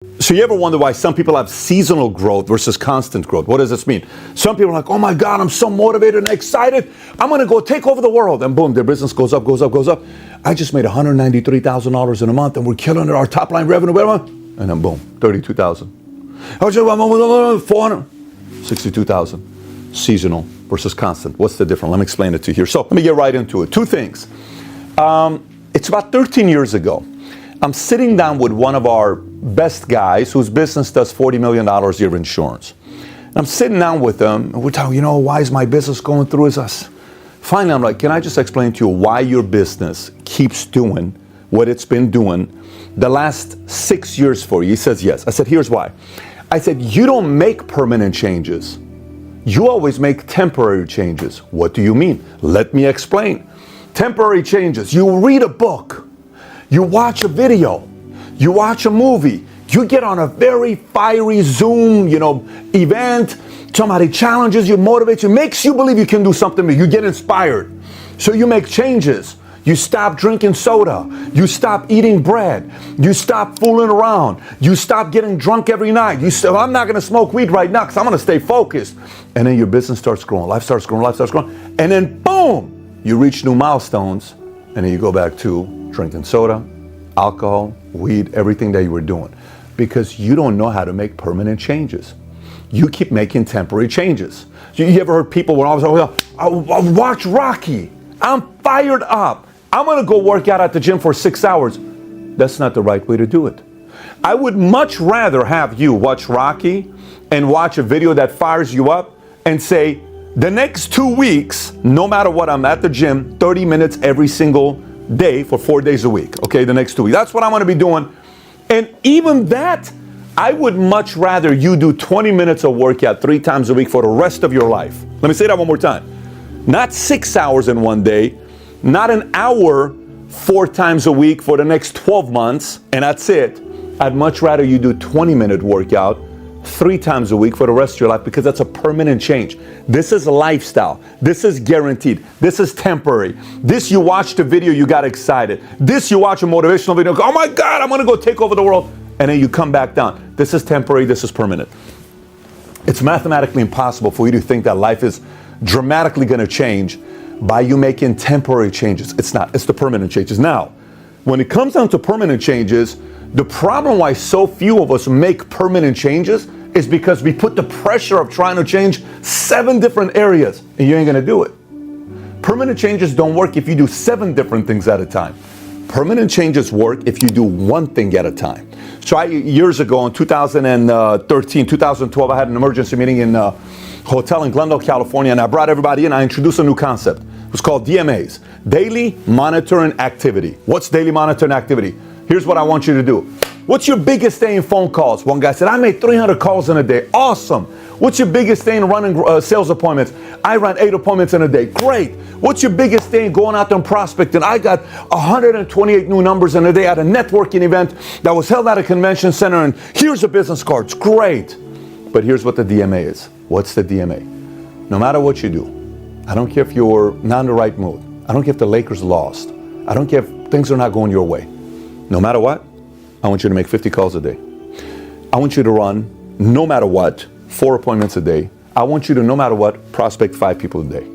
So you ever wonder why some people have seasonal growth versus constant growth? What does this mean? Some people are like, oh my God, I'm so motivated and excited. I'm going to go take over the world. And boom, their business goes up, goes up, goes up. I just made $193,000 in a month and we're killing it, our top line revenue. And then boom, 32,000. 462,000. Seasonal versus constant. What's the difference? Let me explain it to you here. So let me get right into it. Two things. It's about 13 years ago. I'm sitting down with one of our best guys whose business does $40 million a year of insurance. And I'm sitting down with him and we're talking, why is my business going through this? Finally, I'm like, can I just explain to you why your business keeps doing what it's been doing the last 6 years for you? He says, yes. I said, here's why. I said, you don't make permanent changes. You always make temporary changes. What do you mean? Let me explain. Temporary changes. You read a book. You watch a video. You watch a movie. You get on a very fiery Zoom, event. Somebody challenges you, motivates you, makes you believe you can do something big. You get inspired. So you make changes. You stop drinking soda. You stop eating bread. You stop fooling around. You stop getting drunk every night. You say, I'm not going to smoke weed right now because I'm going to stay focused. And then your business starts growing. Life starts growing. Life starts growing. And then boom, you reach new milestones. And then you go back to drinking soda, alcohol, weed, everything that you were doing. Because you don't know how to make permanent changes. You keep making temporary changes. You ever heard people when I was like, I'll watch Rocky. I'm fired up. I'm going to go work out at the gym for 6 hours. That's not the right way to do it. I would much rather have you watch Rocky and watch a video that fires you up and say, the next 2 weeks, no matter what, I'm at the gym 30 minutes every single day for 4 days a week. Okay, the next 2 weeks. That's what I'm going to be doing. And even that, I would much rather you do 20 minutes of workout 3 times a week for the rest of your life. Let me say that one more time. Not 6 hours in one day, not an hour 4 times a week for the next 12 months, and that's it. I'd much rather you do 20-minute workout 3 times a week for the rest of your life, because that's a permanent change. This is a lifestyle. This is guaranteed. This is temporary. This, you watched a video, you got excited. This, you watch a motivational video, go, oh my God, I'm going to go take over the world. And then you come back down. This is temporary. This is permanent. It's mathematically impossible for you to think that life is dramatically going to change by you making temporary changes. It's not. It's the permanent changes. Now, when it comes down to permanent changes, the problem why so few of us make permanent changes is because we put the pressure of trying to change 7 different areas, and you ain't gonna do it. Permanent changes don't work if you do 7 different things at a time. Permanent changes work if you do 1 thing at a time. So years ago in 2013, 2012, I had an emergency meeting in a hotel in Glendale, California, and I brought everybody in. I introduced a new concept. It was called DMAs, Daily Monitoring Activity. What's Daily Monitoring Activity? Here's what I want you to do. What's your biggest day in phone calls? One guy said, I made 300 calls in a day. Awesome. What's your biggest day in running sales appointments? I ran 8 appointments in a day. Great. What's your biggest day in going out there and prospecting? I got 128 new numbers in a day at a networking event that was held at a convention center, and here's the business cards. Great. But here's what the DMA is. What's the DMA? No matter what you do, I don't care if you're not in the right mood. I don't care if the Lakers lost. I don't care if things are not going your way. No matter what, I want you to make 50 calls a day. I want you to run, no matter what, 4 appointments a day. I want you to, no matter what, prospect 5 people a day.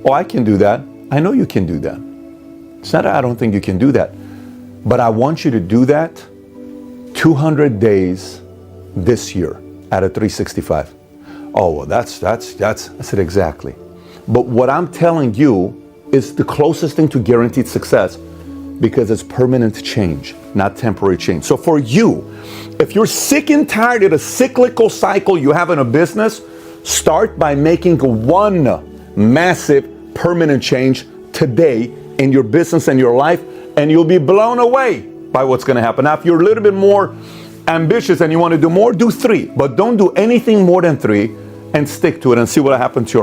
Oh, I can do that. I know you can do that. It's not that I don't think you can do that. But I want you to do that 200 days this year out of 365. Oh, well, that's I said exactly. But what I'm telling you is the closest thing to guaranteed success, because it's permanent change, not temporary change. So for you, if you're sick and tired of the cyclical cycle you have in a business, start by making 1 massive permanent change today in your business and your life, and you'll be blown away by what's going to happen. Now, if you're a little bit more ambitious and you want to do more, do 3, but don't do anything more than 3 and stick to it and see what happens to your life.